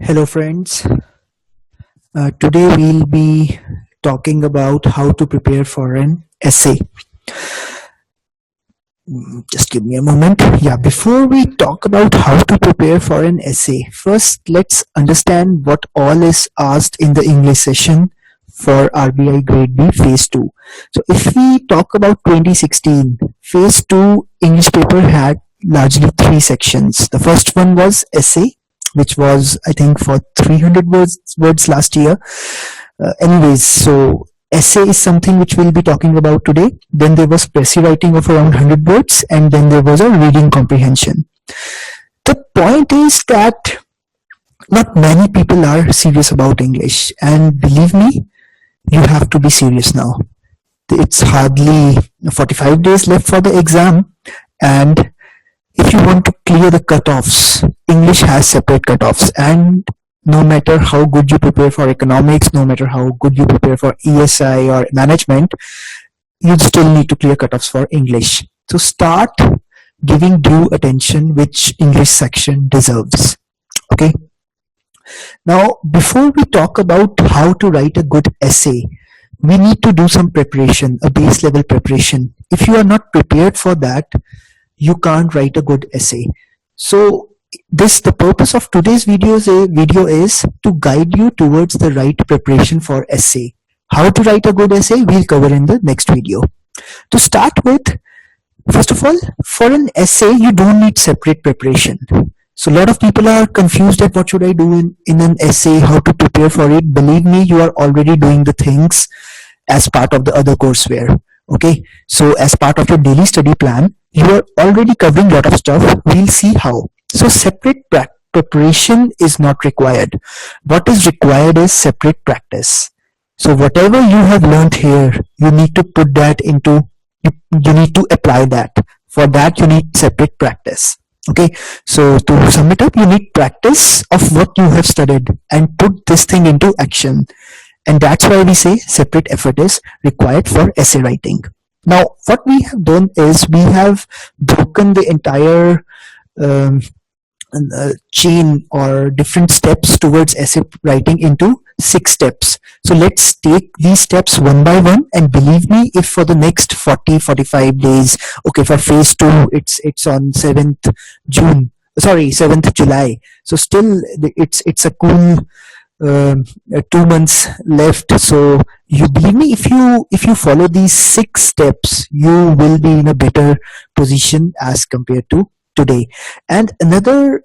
Hello friends, today we'll be talking about how to prepare for an essay. Just give me a moment. Before we talk about how to prepare for an essay, first let's understand what all is asked in the English session for RBI Grade B Phase 2. So if we talk about 2016, Phase 2 English paper had largely three sections. The first one was essay, which was I think for 300 words last year. So essay is something which we'll be talking about today. Then there was Pressy writing of around 100 words, and then there was a reading comprehension. The point is that not many people are serious about English, and believe me, you have to be serious now. It's hardly 45 days left for the exam, and if you want to clear the cutoffs, English has separate cutoffs, and no matter how good you prepare for economics, no matter how good you prepare for ESI or management, you still need to clear cutoffs for English. So start giving due attention which English section deserves. Okay. Now, before we talk about how to write a good essay, we need to do some preparation, a base level preparation. If you are not prepared for that, you can't write a good essay. So the purpose of today's video is to guide you towards the right preparation for essay. How to write a good essay, we'll cover in the next video. To start with, first of all, for an essay, you don't need separate preparation. So a lot of people are confused at what should I do in an essay, how to prepare for it. Believe me, you are already doing the things as part of the other courseware. Okay, so as part of your daily study plan, you are already covering a lot of stuff. We'll see how. So separate preparation is not required. What is required is separate practice. So whatever you have learned here, you need to put that into, you need to apply that. For that, you need separate practice. Okay, so to sum it up, you need practice of what you have studied and put this thing into action. And that's why we say separate effort is required for essay writing. Now, what we have done is we have broken the entire chain or different steps towards essay writing into 6 steps. So let's take these steps one by one, and believe me, if for the next 40-45 days, okay, for phase 2 it's on 7th July, so still it's a cool 2 months left. So you believe me, if you follow these 6 steps, you will be in a better position as compared to today. And another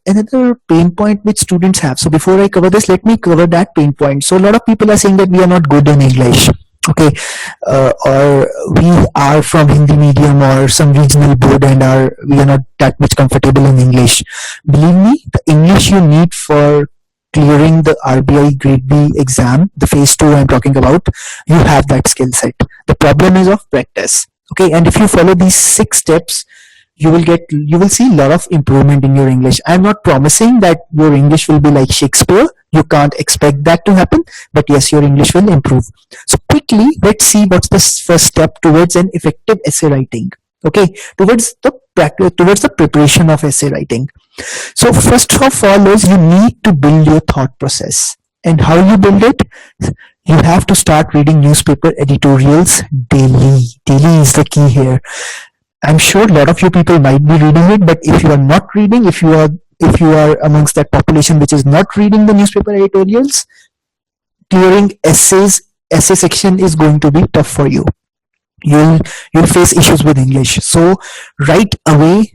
pain point which students have. So before I cover this, let me cover that pain point. So a lot of people are saying that we are not good in English. Okay, or we are from Hindi medium or some regional board and we are not that much comfortable in English. Believe me, the English you need for clearing the RBI Grade B exam, the phase 2 I'm talking about, you have that skill set. The problem is of practice. Okay, and if you follow these 6 steps, you will see a lot of improvement in your English. I'm not promising that your English will be like Shakespeare. You can't expect that to happen, but yes, your English will improve. So quickly, let's see what's the first step towards an effective essay writing. Okay, towards the preparation of essay writing. So first of all is you need to build your thought process. And how you build it? You have to start reading newspaper editorials daily. Daily is the key here. I'm sure a lot of you people might be reading it, but if you are not reading, if you are amongst that population which is not reading the newspaper editorials, clearing essay section is going to be tough for you. You'll face issues with English. So right away,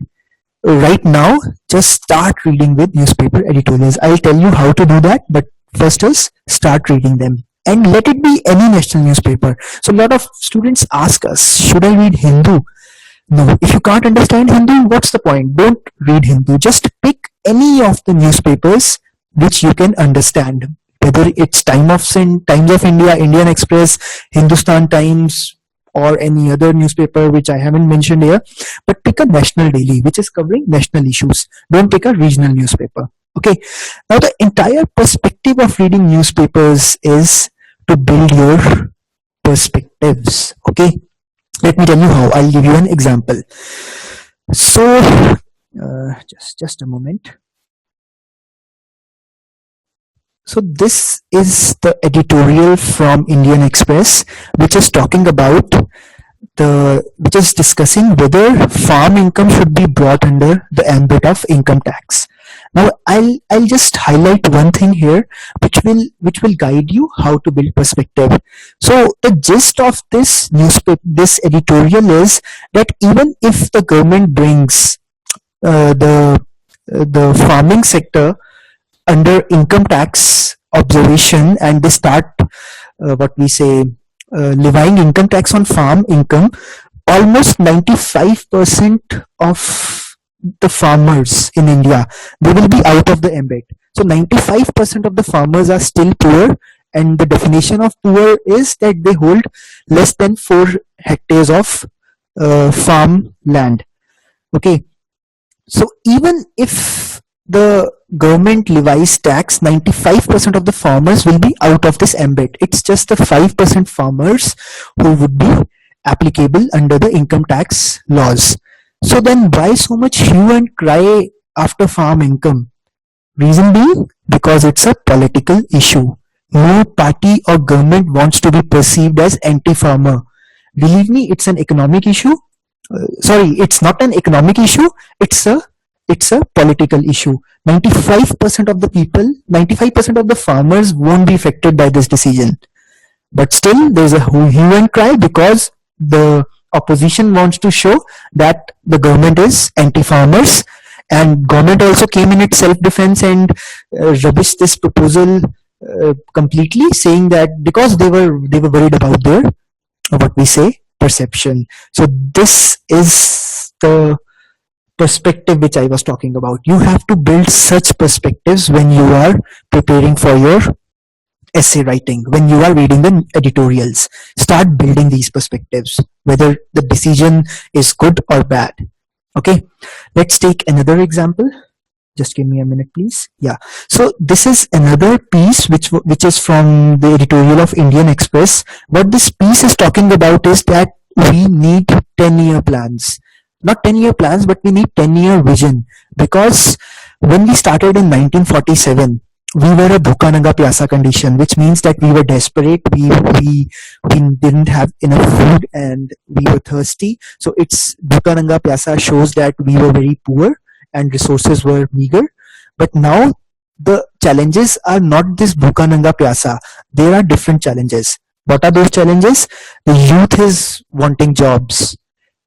right now, just start reading with newspaper editorials. I'll tell you how to do that, but first is start reading them. And let it be any national newspaper. So a lot of students ask us, should I read Hindu? No, if you can't understand Hindu, what's the point? Don't read Hindu. Just pick any of the newspapers which you can understand. Whether it's Times of India, Indian Express, Hindustan Times, or any other newspaper which I haven't mentioned here. But pick a national daily which is covering national issues. Don't pick a regional newspaper. Okay. Now the entire perspective of reading newspapers is to build your perspectives. Okay. Let me tell you how. I'll give you an example. So just a moment. So this is the editorial from Indian Express, which is talking about which is discussing whether farm income should be brought under the ambit of income tax. Now I'll just highlight one thing here, which will guide you how to build perspective. So the gist of this editorial is that even if the government brings the farming sector under income tax observation, and they start what we say levying income tax on farm income, almost 95% of the farmers in India, they will be out of the ambit. So 95% of the farmers are still poor, and the definition of poor is that they hold less than 4 hectares of farm land. Okay, so even if the government levies tax, 95% of the farmers will be out of this ambit. It's just the 5% farmers who would be applicable under the income tax laws. So then why so much hue and cry after farm income? Reason being, because it's a political issue. No party or government wants to be perceived as anti-farmer. Believe me, it's an economic issue. Sorry, it's not an economic issue. It's a political issue. 95% of the people, 95% of the farmers won't be affected by this decision. But still, there's a hue and cry because the opposition wants to show that the government is anti-farmers, and government also came in its self-defense and rubbished this proposal completely, saying that because they were worried about their what we say perception. So this is the perspective which I was talking about. You have to build such perspectives when you are preparing for your essay writing, when you are reading the editorials. Start building these perspectives, whether the decision is good or bad. Okay, let's take another example. Just give me a minute, please. Yeah. So this is another piece which is from the editorial of Indian Express. What this piece is talking about is that we need 10-year plans. Not 10-year plans, but we need 10-year vision. Because when we started in 1947, we were a bhuka nanga pyasa condition, which means that we were desperate. We didn't have enough food and we were thirsty. So it's bhuka nanga pyasa shows that we were very poor and resources were meager. But now the challenges are not this bhuka nanga pyasa. There are different challenges. What are those challenges? The youth is wanting jobs.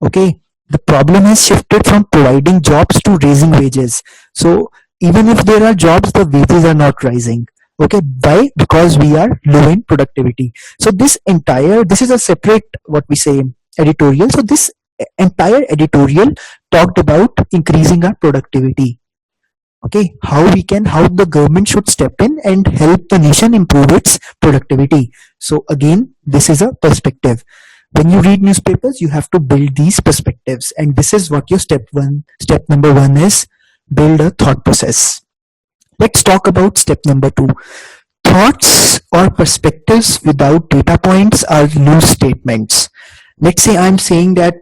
Okay, the problem has shifted from providing jobs to raising wages. So even if there are jobs, the wages are not rising. Okay, why? Because we are low in productivity. So this is a separate what we say editorial. So this entire editorial talked about increasing our productivity. Okay, how the government should step in and help the nation improve its productivity. So again, this is a perspective. When you read newspapers, you have to build these perspectives, and this is what your step number one is: build a thought process. Let's talk about step number 2. Thoughts or perspectives without data points are loose statements. Let's say I'm saying that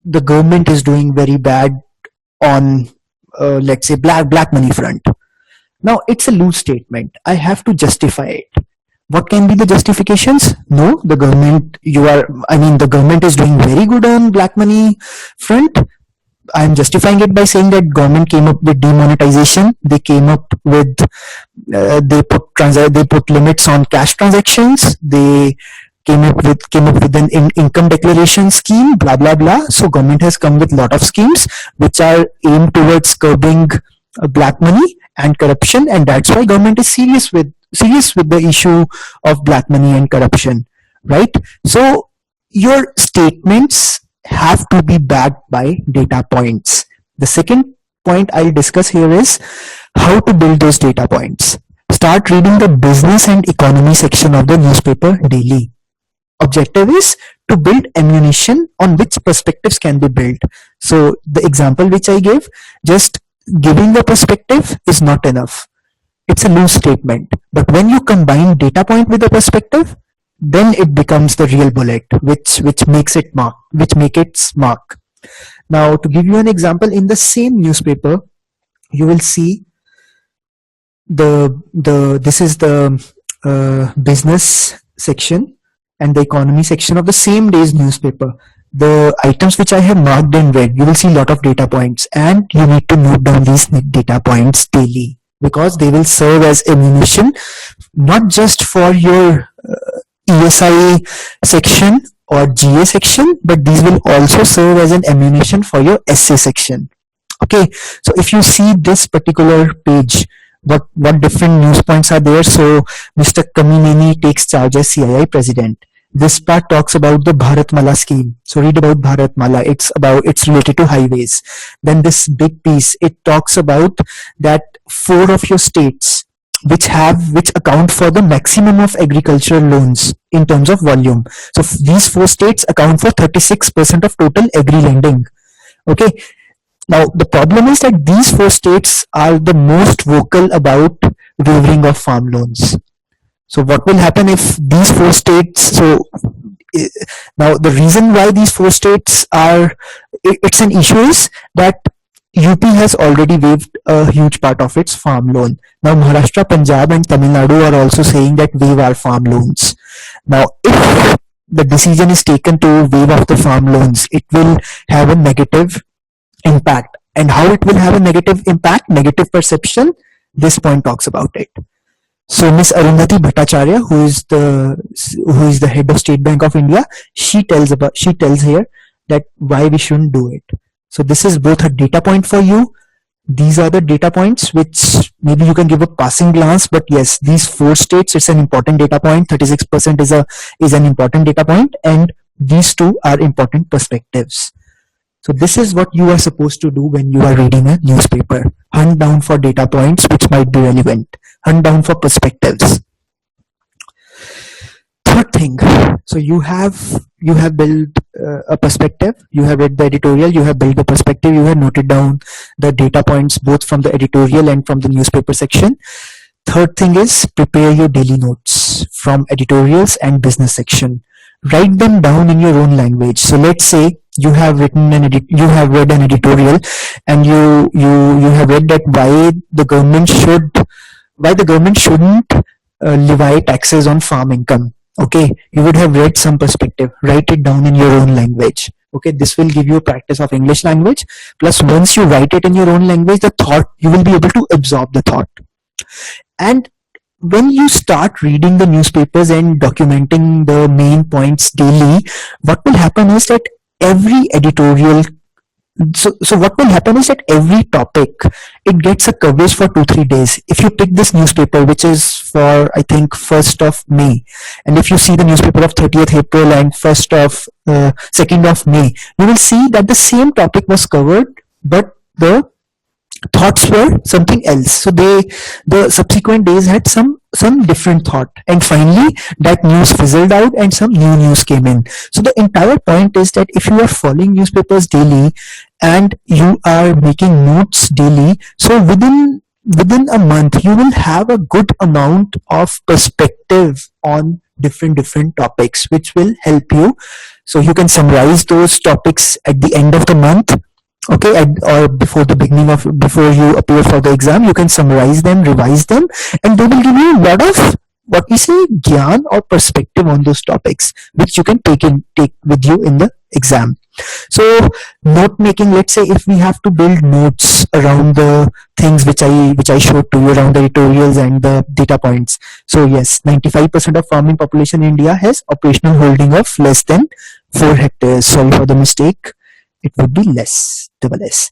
the government is doing very bad on let's say black money front. Now it's a loose statement. I have to justify it. What can be the justifications? No, the government is doing very good on black money front. I'm justifying it by saying that government came up with demonetization. They came up with they put limits on cash transactions. They came up with an income declaration scheme. Blah blah blah. So government has come with a lot of schemes which are aimed towards curbing black money and corruption, and that's why government is serious with the issue of black money and corruption, right? So your statements have to be backed by data points. The second point I'll discuss here is how to build those data points. Start reading the business and economy section of the newspaper daily. Objective is to build ammunition on which perspectives can be built. So the example which I gave, just giving the perspective is not enough. It's a loose statement. But when you combine data point with a perspective, then it becomes the real bullet, which makes it mark. Now, to give you an example, in the same newspaper, you will see the this is the business section and the economy section of the same day's newspaper. The items which I have marked in red, you will see a lot of data points, and you need to note down these data points daily, because they will serve as ammunition not just for your ESI section or GA section, but these will also serve as an ammunition for your essay section. Okay, so if you see this particular page, what different news points are there? So Mr. Kamineni takes charge as CII president. This part talks about the Bharatmala scheme. So read about Bharatmala. It's related to highways. Then this big piece, it talks about that 4 of your states which account for the maximum of agricultural loans in terms of volume. So these 4 states account for 36% of total agri lending. Okay. Now the problem is that these 4 states are the most vocal about waiving of farm loans. So what will happen if these 4 states, so now the reason why these 4 states are, it's an issue is that UP has already waived a huge part of its farm loan. Now Maharashtra, Punjab and Tamil Nadu are also saying that waive our farm loans. Now if the decision is taken to waive off the farm loans, it will have a negative impact. And how it will have a negative impact, negative perception, this point talks about it. So Miss Arundhati Bhattacharya, who is the head of State Bank of India, she tells here that why we shouldn't do it. So this is both a data point for you. These are the data points which maybe you can give a passing glance, but yes, these 4 states, it's an important data point. 36% is an important data point, and these 2 are important perspectives. So this is what you are supposed to do when you are reading a newspaper. Hunt down for data points which might be relevant. Hunt down for perspectives. Third thing, so you have built a perspective, you have read the editorial, you have built a perspective, you have noted down the data points both from the editorial and from the newspaper section. Third thing is prepare your daily notes from editorials and business section. Write them down in your own language. So let's say you have read an editorial, and you have read that why the government shouldn't levy taxes on farm income. Okay, you would have read some perspective. Write it down in your own language. Okay, this will give you a practice of English language. Plus, once you write it in your own language, the thought, you will be able to absorb the thought. And when you start reading the newspapers and documenting the main points daily, what will happen is that every editorial, so what will happen is that every topic, it gets a coverage for 2-3 days. If you pick this newspaper, which is for I think 1st of May, and if you see the newspaper of 30th April and 2nd of May, you will see that the same topic was covered, but the thoughts were something else. So the subsequent days had some different thought, and finally that news fizzled out and some new news came in. So the entire point is that if you are following newspapers daily and you are making notes daily, so within a month you will have a good amount of perspective on different topics, which will help you. So you can summarize those topics at the end of the month. Okay, or before you appear for the exam, you can summarize them, revise them, and they will give you a lot of what we say gyan or perspective on those topics, which you can take with you in the exam. So note making, let's say if we have to build notes around the things which I showed to you around the editorials and the data points. So yes, 95% of farming population in India has operational holding of less than 4 hectares. Sorry for the mistake. It would be less, double S.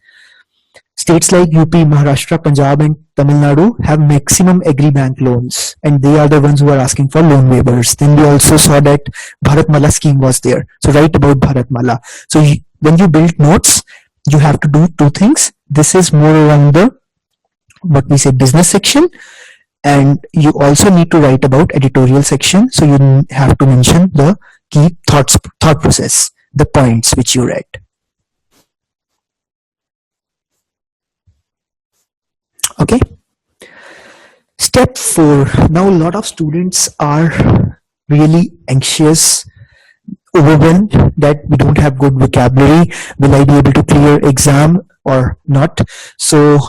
States like UP, Maharashtra, Punjab and Tamil Nadu have maximum agri-bank loans, and they are the ones who are asking for loan waivers. Then we also saw that Bharatmala scheme was there. So write about Bharatmala. So when you build notes, you have to do 2 things. This is more around the, what we say, business section, and you also need to write about editorial section. So you have to mention the key thought process, the points which you read. Okay. Step 4. Now a lot of students are really anxious, overwhelmed that we don't have good vocabulary. Will I be able to clear exam or not? So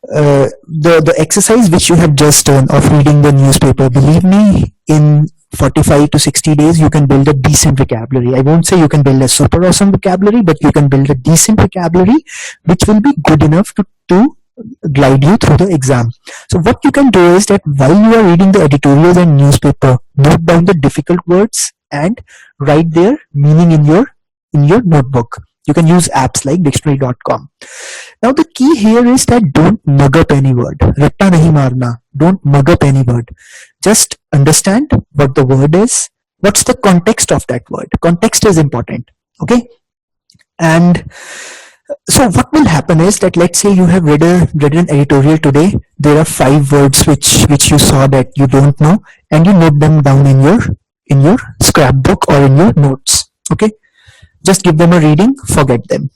the exercise which you have just done of reading the newspaper, believe me, in 45 to 60 days you can build a decent vocabulary. I won't say you can build a super awesome vocabulary, but you can build a decent vocabulary which will be good enough to glide you through the exam. So what you can do is that while you are reading the editorials and newspaper, note down the difficult words and write their meaning in your notebook. You can use apps like dictionary.com. Now the key here is that don't mug up any word. Ratta nahi marna. Don't mug up any word. Just understand what the word is. What's the context of that word? Context is important. Okay. And so what will happen is that, let's say you have read an editorial today. There are 5 words which you saw that you don't know, and you note them down in your scrapbook or in your notes. Okay. Just give them a reading, forget them.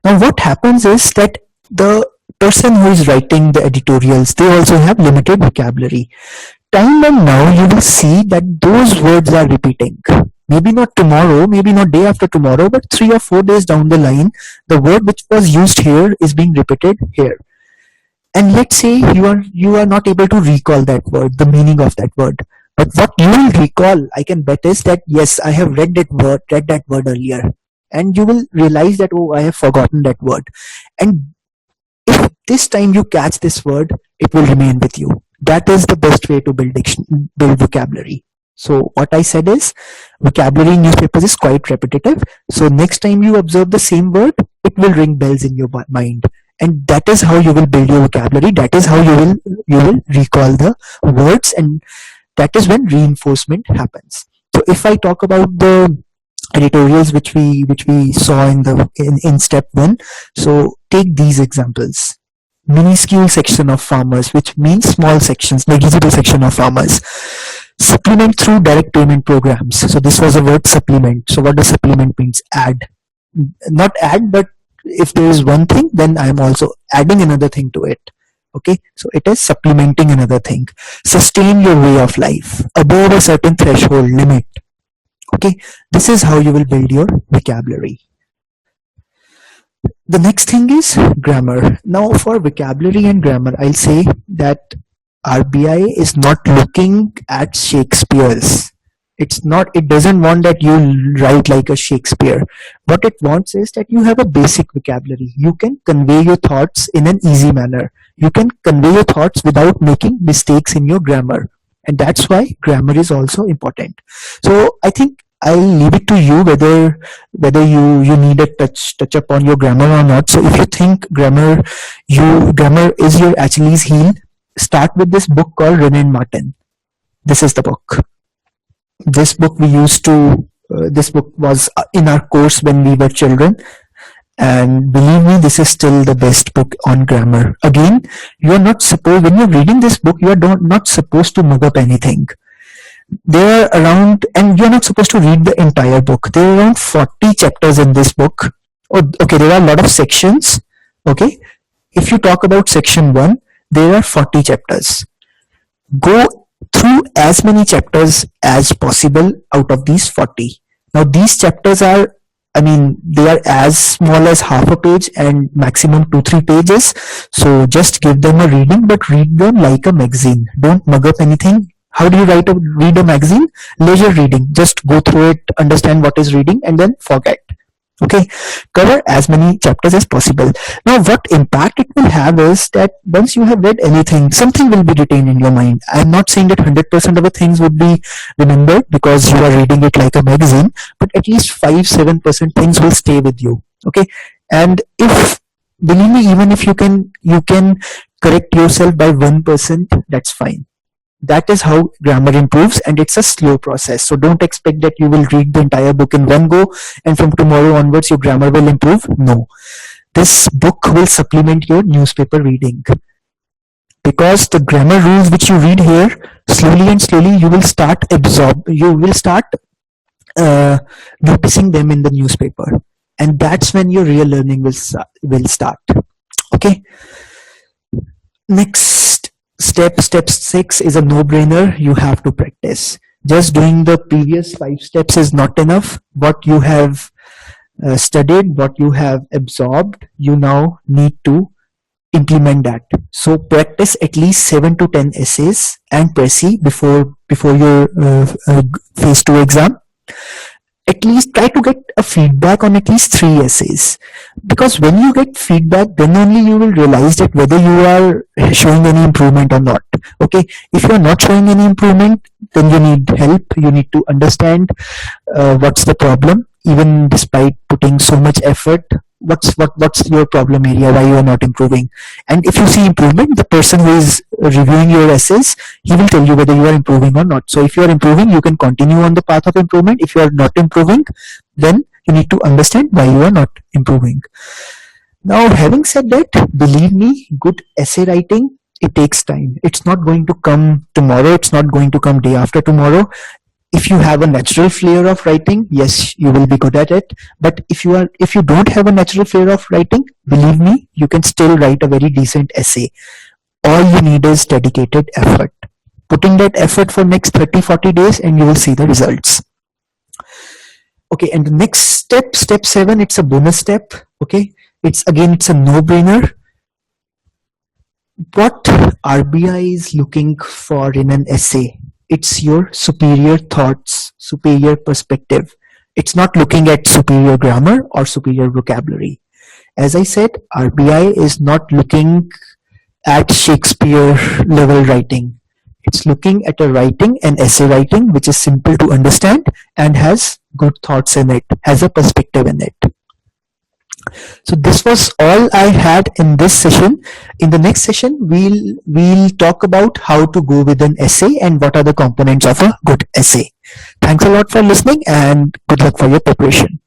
Now what happens is that the person who is writing the editorials, they also have limited vocabulary. Time and now you will see that those words are repeating. Maybe not tomorrow, maybe not day after tomorrow, but 3 or 4 days down the line, the word which was used here is being repeated here. And let's say you are not able to recall that word, the meaning of that word. But what you will recall, I can bet, is that yes, I have read that word earlier. And you will realize that, oh, I have forgotten that word. And if this time you catch this word, it will remain with you. That is the best way to build vocabulary. So what I said is, vocabulary in newspapers is quite repetitive. So next time you observe the same word, it will ring bells in your mind. And that is how you will build your vocabulary. That is how you will recall the words, and that is when reinforcement happens. So if I talk about the editorials which we saw in step 1, so take these examples. Minuscule section of farmers, which means small sections, negligible section of farmers. Supplement through direct payment programs. So this was a word, supplement. So what does supplement means? Add. Not add, but if there is one thing, then I am also adding another thing to it. Okay, so it is supplementing another thing. Sustain your way of life above a certain threshold limit. Okay, this is how you will build your vocabulary. The next thing is grammar. Now for vocabulary and grammar, I'll say that RBI is not looking at Shakespeare's. It doesn't want that you write like a Shakespeare. What it wants is that you have a basic vocabulary. You can convey your thoughts in an easy manner. You can convey your thoughts without making mistakes in your grammar. And that's why grammar is also important. So I think I'll leave it to you whether you need a touch up on your grammar or not. So if you think grammar is your Achilles heel, start with this book called René and Martin. This is the book. This book this book was in our course when we were children, and believe me, this is still the best book on grammar. Again, when you're reading this book, you are not supposed to mug up anything. There are around, and you're not supposed to read the entire book. There are around 40 chapters in this book. Okay, there are a lot of sections. Okay, if you talk about section 1, there are 40 chapters. Go through as many chapters as possible out of these 40. Now these chapters are, they are as small as half a page and maximum 2-3 pages. So just give them a reading, but read them like a magazine. Don't mug up anything. How do you read a magazine? Leisure reading. Just go through it, understand what is reading, and then forget. Okay, cover as many chapters as possible. Now what impact it will have is that once you have read anything, something will be retained in your mind. I'm not saying that 100% of the things would be remembered because you are reading it like a magazine, but at least 5-7% things will stay with you. Okay, and believe me, even if you can correct yourself by 1%, that's fine. That is how grammar improves, and it's a slow process. So don't expect that you will read the entire book in one go and from tomorrow onwards your grammar will improve. No. This book will supplement your newspaper reading, because the grammar rules which you read here, slowly and slowly you will start noticing them in the newspaper, and that's when your real learning will start. Okay. Next step 6 is a no-brainer. You have to practice. Just doing the previous 5 steps is not enough. What you have studied, what you have absorbed, you now need to implement that. So practice at least 7 to 10 essays and pressy before your phase 2 exam. At least try to get a feedback on at least 3 essays, because when you get feedback, then only you will realize that whether you are showing any improvement or not. Okay, if you are not showing any improvement, then you need help. You need to understand what's the problem. Even despite putting so much effort, what's your problem area, why you are not improving. And if you see improvement, the person who is reviewing your essays, he will tell you whether you are improving or not. So if you are improving, you can continue on the path of improvement. If you are not improving, then you need to understand why you are not improving. Now, having said that, believe me, good essay writing, it takes time. It's not going to come tomorrow. It's not going to come day after tomorrow. If you have a natural flair of writing, yes, you will be good at it. But if you don't have a natural flair of writing, believe me, you can still write a very decent essay. All you need is dedicated effort. Putting that effort for next 30-40 days, and you will see the results. Okay, and the next step, step 7, it's a bonus step. Okay, it's a no-brainer. What RBI is looking for in an essay, it's your superior thoughts, superior perspective. It's not looking at superior grammar or superior vocabulary. As I said, RBI is not looking at Shakespeare level writing. It's looking at a writing, an essay writing, which is simple to understand and has good thoughts in it, has a perspective in it. So this was all I had in this session. In the next session, we'll talk about how to go with an essay and what are the components of a good essay. Thanks a lot for listening, and good luck for your preparation.